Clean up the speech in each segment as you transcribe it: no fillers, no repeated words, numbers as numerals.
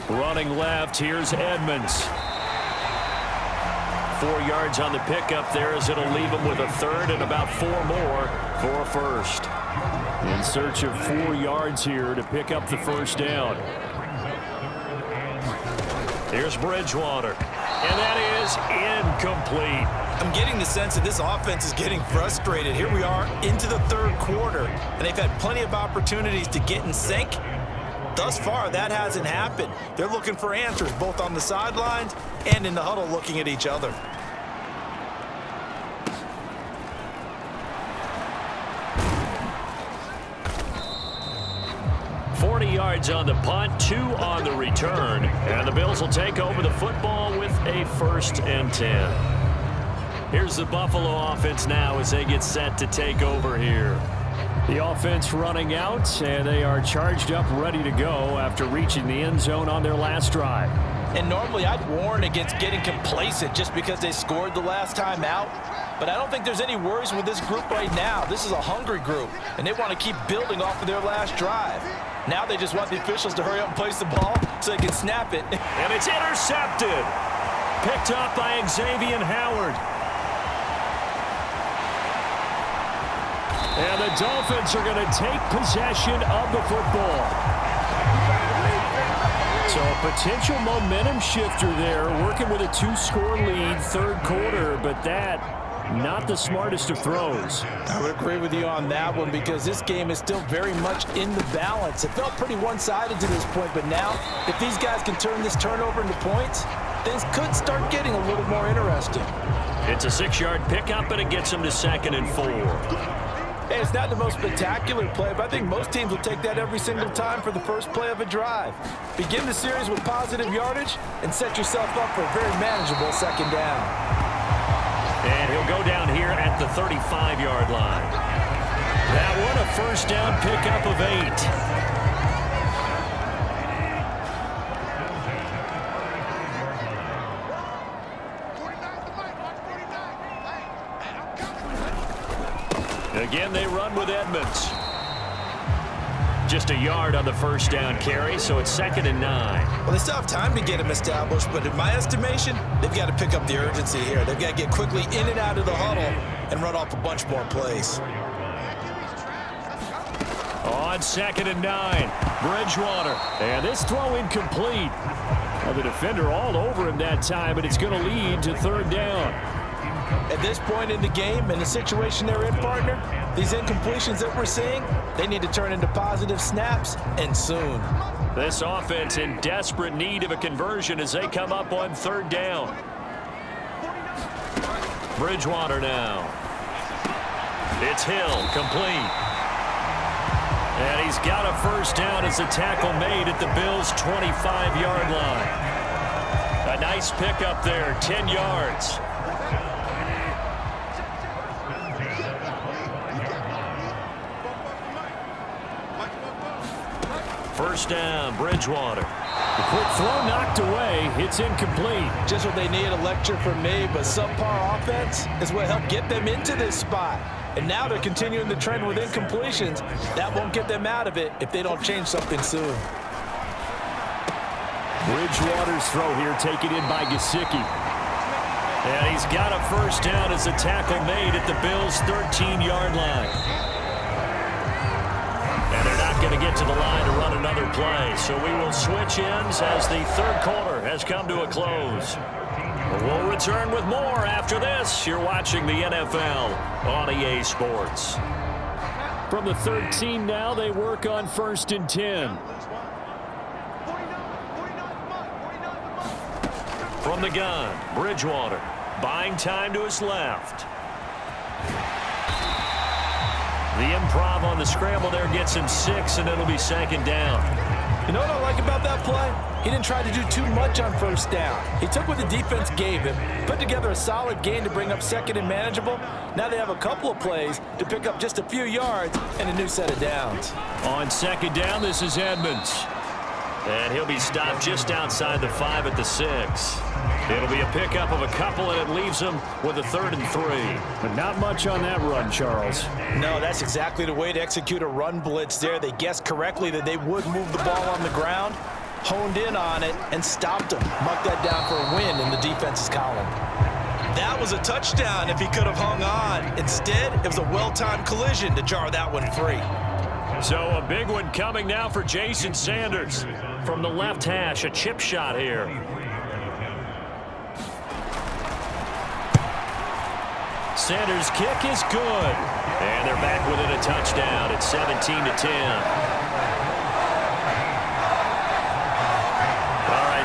Running left, here's Edmonds. 4 yards on the pickup there as it'll leave him with a third and about 4 more for a first. In search of 4 yards here to pick up the first down. Here's Bridgewater. And that is incomplete. I'm getting the sense that this offense is getting frustrated. Here we are into the third quarter, and they've had plenty of opportunities to get in sync. Thus far, that hasn't happened. They're looking for answers both on the sidelines and in the huddle looking at each other. Yards on the punt, 2 on the return, and the Bills will take over the football with a 1st and 10. Here's the Buffalo offense now as they get set to take over here. The offense running out, and they are charged up, ready to go after reaching the end zone on their last drive. And normally I'd warn against getting complacent just because they scored the last time out. But I don't think there's any worries with this group right now. This is a hungry group, and they want to keep building off of their last drive. Now they just want the officials to hurry up and place the ball so they can snap it. And it's intercepted. Picked up by Xavier Howard. And the Dolphins are going to take possession of the football. So a potential momentum shifter there, working with a 2-score lead, third quarter, but that not the smartest of throws. I would agree with you on that one because this game is still very much in the balance. It felt pretty one-sided to this point, but now if these guys can turn this turnover into points, things could start getting a little more interesting. It's a 6-yard pickup, and it gets them to 2nd and 4. Hey, it's not the most spectacular play, but I think most teams will take that every single time for the first play of a drive. Begin the series with positive yardage and set yourself up for a very manageable 2nd down. And he'll go down here at the 35-yard line. That one a 1st down pickup of 8. Again, they run with Edmonds. Just a yard on the 1st down carry, so it's 2nd and 9. Well, they still have time to get him established, but in my estimation, they've got to pick up the urgency here. They've got to get quickly in and out of the huddle and run off a bunch more plays. On 2nd and 9, Bridgewater. And this throw incomplete. Well, the defender all over him that time, but it's going to lead to 3rd down. At this point in the game, in the situation they're in, partner, these incompletions that we're seeing, they need to turn into positive snaps, and soon. This offense in desperate need of a conversion as they come up on 3rd down. Bridgewater now. It's Hill, complete. And he's got a 1st down as the tackle made at the Bills' 25-yard line. A nice pickup there, 10 yards. First down, Bridgewater. The quick throw knocked away. It's incomplete. Just what they need, a lecture from me, but subpar offense is what helped get them into this spot. And now they're continuing the trend with incompletions. That won't get them out of it if they don't change something soon. Bridgewater's throw here taken in by Gesicki. And he's got a 1st down as the tackle made at the Bills' 13-yard line. And they're not going to get to the line to run another play. So we will switch ends as the third quarter has come to a close. We'll return with more after this. You're watching the NFL on EA Sports. From the 13 now, they work on 1st and 10. From the gun, Bridgewater buying time to his left. The improv on the scramble there gets him 6, and it'll be 2nd down. You know what I like about that play? He didn't try to do too much on 1st down. He took what the defense gave him, put together a solid gain to bring up 2nd and manageable. Now they have a couple of plays to pick up just a few yards and a new set of downs. On 2nd down, this is Edmonds. And he'll be stopped just outside the 5 at the 6. It'll be a pickup of a couple, and it leaves him with a 3rd and 3. But not much on that run, Charles. No, that's exactly the way to execute a run blitz there. They guessed correctly that they would move the ball on the ground. honed in on it and stopped him. Marked that down for a win in the defense's column. That was a touchdown if he could have hung on. Instead, it was a well-timed collision to jar that one free. So a big one coming now for Jason Sanders. From the left hash, a chip shot here. Sanders' kick is good. And they're back within a touchdown. It's 17-10.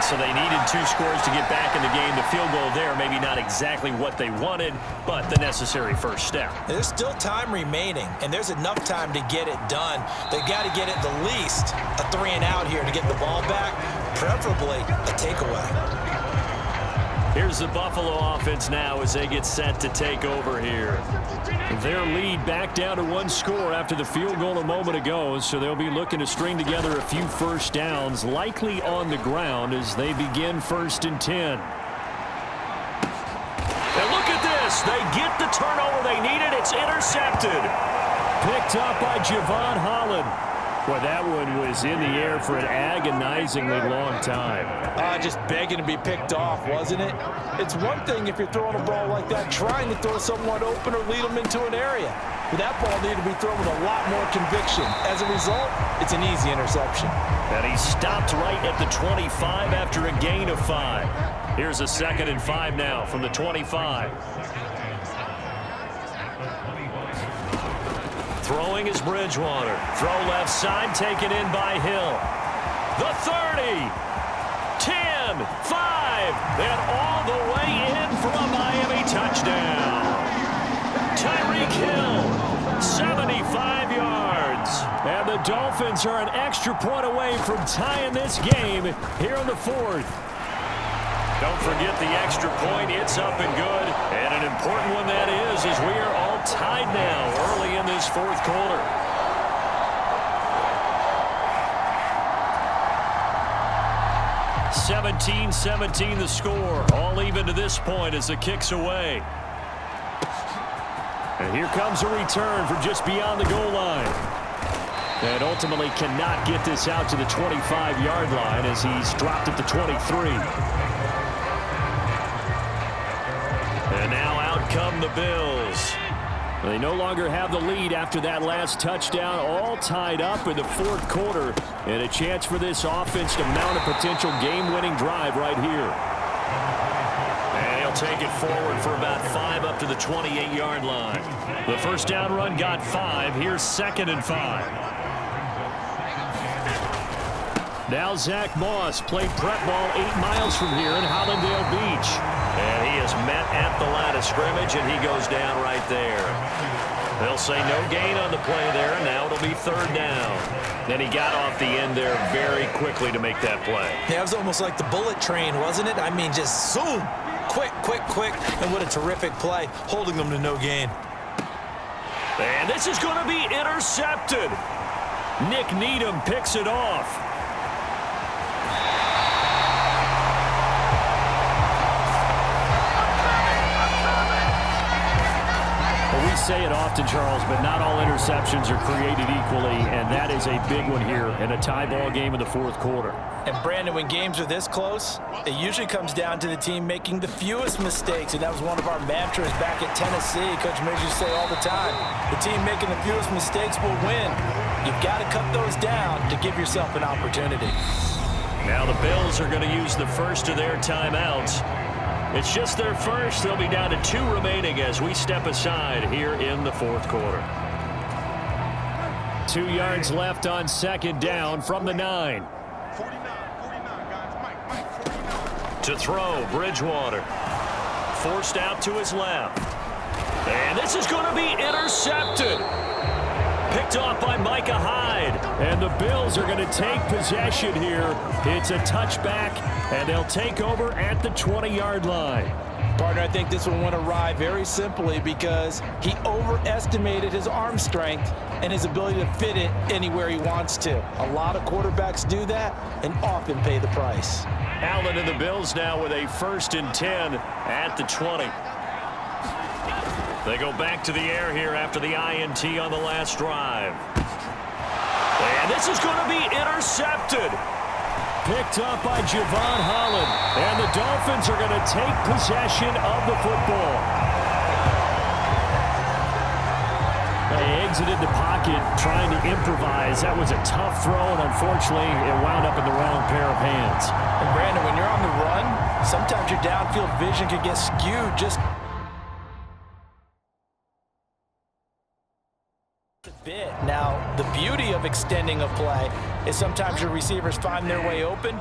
So they needed 2 scores to get back in the game. The field goal there, maybe not exactly what they wanted, but the necessary first step. There's still time remaining, and there's enough time to get it done. They've got to get it the least a 3-and-out here to get the ball back, preferably a takeaway. Here's the Buffalo offense now as they get set to take over here. Their lead back down to 1 score after the field goal a moment ago, so they'll be looking to string together a few first downs, likely on the ground as they begin 1st and 10. And look at this. They get the turnover they needed. It's intercepted. Picked up by Javon Holland. Well, that one was in the air for an agonizingly long time. Just begging to be picked off, wasn't it? It's one thing if you're throwing a ball like that, trying to throw someone open or lead them into an area. But that ball needed to be thrown with a lot more conviction. As a result, it's an easy interception. And he stopped right at the 25 after a gain of 5. Here's a 2nd and 5 now from the 25. Throwing is Bridgewater. Throw left side, taken in by Hill. The 30, 10, 5, and all the way in for a Miami touchdown. Tyreek Hill, 75 yards. And the Dolphins are an extra point away from tying this game here in the 4th. Don't forget the extra point. It's up and good. And an important one that is, as we are all tied now early in this 4th quarter. (17-17) the score. All even to this point as the kick's away. And here comes a return from just beyond the goal line. And ultimately cannot get this out to the 25-yard line as he's dropped at the 23. And now out come the Bills. They no longer have the lead after that last touchdown, all tied up in the 4th quarter, and a chance for this offense to mount a potential game-winning drive right here. And he'll take it forward for about 5 up to the 28-yard line. The first down run got 5. Here's 2nd and 5. Now Zach Moss played prep ball 8 miles from here in Hollandale Beach. And he is met at the line of scrimmage, and he goes down right there. They'll say no gain on the play there. Now it'll be 3rd down. Then he got off the end there very quickly to make that play. Yeah, it was almost like the bullet train, wasn't it? I mean, just zoom. Quick, quick, quick. And what a terrific play, holding them to no gain. And this is going to be intercepted. Nick Needham picks it off. We say it often, Charles, but not all interceptions are created equally, and that is a big one here in a tie ball game in the 4th quarter. And Brandon, when games are this close, it usually comes down to the team making the fewest mistakes, and that was one of our mantras back at Tennessee. Coach Midge used to say all the time, the team making the fewest mistakes will win. You've got to cut those down to give yourself an opportunity. Now the Bills are going to use the first of their timeouts. It's just their first. They'll be down to 2 remaining as we step aside here in the 4th quarter. 2 yards left on 2nd down from the 9. To throw, Bridgewater. Forced out to his left. And this is going to be intercepted. Picked off by Micah Hyde. And the Bills are going to take possession here. It's a touchback, and they'll take over at the 20-yard line. Partner, I think this one went awry very simply because he overestimated his arm strength and his ability to fit it anywhere he wants to. A lot of quarterbacks do that and often pay the price. Allen and the Bills now with a 1st and 10 at the 20. They go back to the air here after the INT on the last drive. And this is going to be intercepted. picked up by Javon Holland. And the Dolphins are going to take possession of the football. They exited the pocket trying to improvise. That was a tough throw, and unfortunately, it wound up in the wrong pair of hands. And Brandon, when you're on the run, sometimes your downfield vision can get skewed just a bit. Now, the beauty of extending a play is sometimes your receivers find their way open,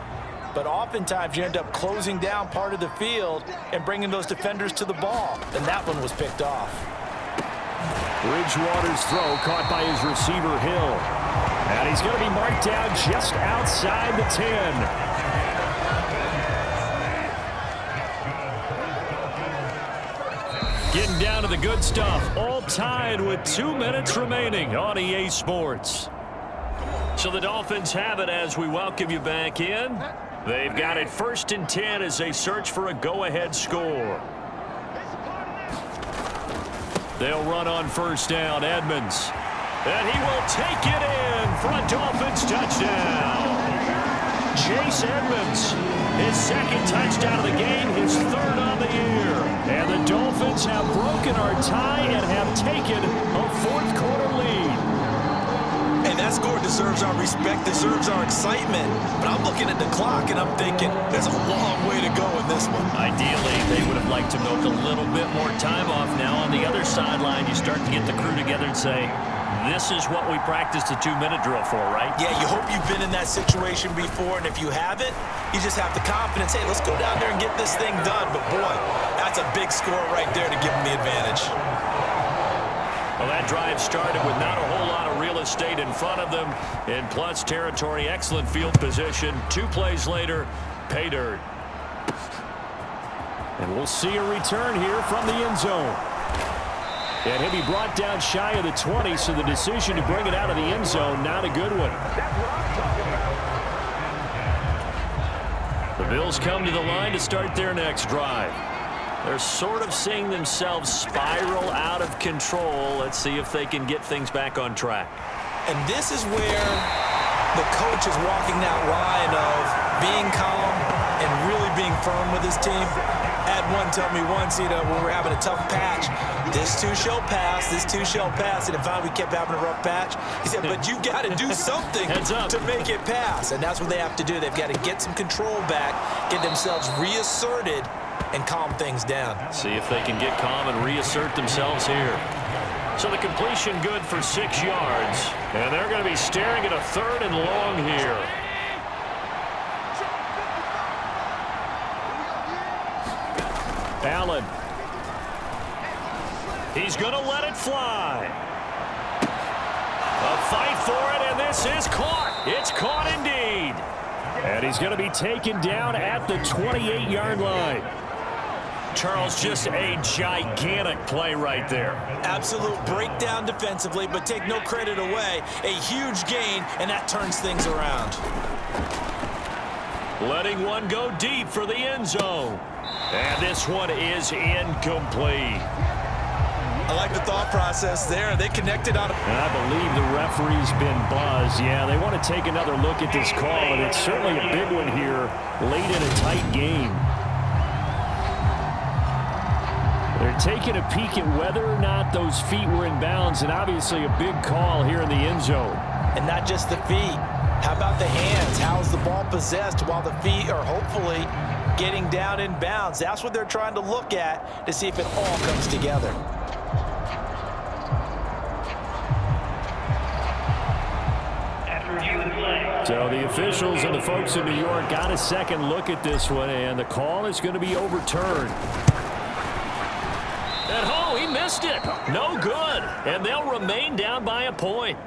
but oftentimes you end up closing down part of the field and bringing those defenders to the ball. And that one was picked off. Bridgewater's throw caught by his receiver, Hill. And he's going to be marked down just outside the 10. Getting down to the good stuff. All tied with 2 minutes remaining on EA Sports. So the Dolphins have it as we welcome you back in. They've got it 1st and 10 as they search for a go-ahead score. They'll run on 1st down. Edmonds. And he will take it in for a Dolphins touchdown. Chase Edmonds, his 2nd touchdown of the game, his 3rd on the year. And the Dolphins have broken our tie and have taken a 4th quarter lead. And that score deserves our respect, deserves our excitement. But I'm looking at the clock and I'm thinking there's a long way to go in this one. Ideally, they would have liked to milk a little bit more time off. Now on the other sideline, you start to get the crew together and say, this is what we practiced a 2-minute drill for, right? Yeah, you hope you've been in that situation before, and if you haven't, you just have the confidence, hey, let's go down there and get this thing done. But boy, that's a big score right there to give them the advantage. Well, that drive started with not a whole lot of real estate in front of them. In plus territory, excellent field position. 2 plays later, pay dirt. And we'll see a return here from the end zone. And he'll be brought down shy of the 20, so the decision to bring it out of the end zone, not a good one. The Bills come to the line to start their next drive. They're sort of seeing themselves spiral out of control. Let's see if they can get things back on track. And this is where the coach is walking that line of being calm and really being firm with his team. Had one tell me once, when we were having a tough patch, this too shall pass, this too shall pass. And finally we kept having a rough patch. He said, but you got to do something to make it pass. And that's what they have to do. They've got to get some control back, get themselves reasserted, and calm things down. See if they can get calm and reassert themselves here. So the completion good for 6 yards. And they're going to be staring at a 3rd and long here. Allen. He's going to let it fly. A fight for it, and this is caught. It's caught indeed. And he's going to be taken down at the 28-yard line. Charles, just a gigantic play right there. Absolute breakdown defensively, but take no credit away. A huge gain, and that turns things around. Letting one go deep for the end zone. And this one is incomplete. I like the thought process there. They connected on. And I believe the referee's been buzzed. Yeah, they want to take another look at this call, and it's certainly a big one here late in a tight game. They're taking a peek at whether or not those feet were in bounds, and obviously a big call here in the end zone. And not just the feet. How about the hands? How's the ball possessed while the feet are hopefully getting down in bounds? That's what they're trying to look at to see if it all comes together. So the officials and the folks in New York got a second look at this one, and the call is going to be overturned. And oh, he missed it. No good. And they'll remain down by a point.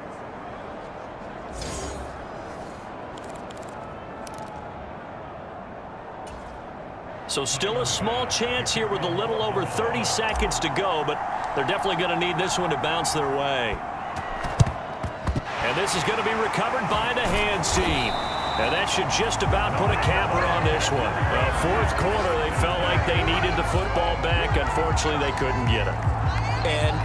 So still a small chance here with a little over 30 seconds to go, but they're definitely going to need this one to bounce their way. And this is going to be recovered by the hands team. And that should just about put a capper on this one. Well, 4th quarter, they felt like they needed the football back. Unfortunately, they couldn't get it. And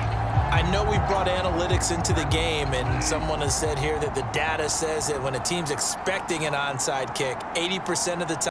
I know we've brought analytics into the game, and someone has said here that the data says that when a team's expecting an onside kick, 80% of the time,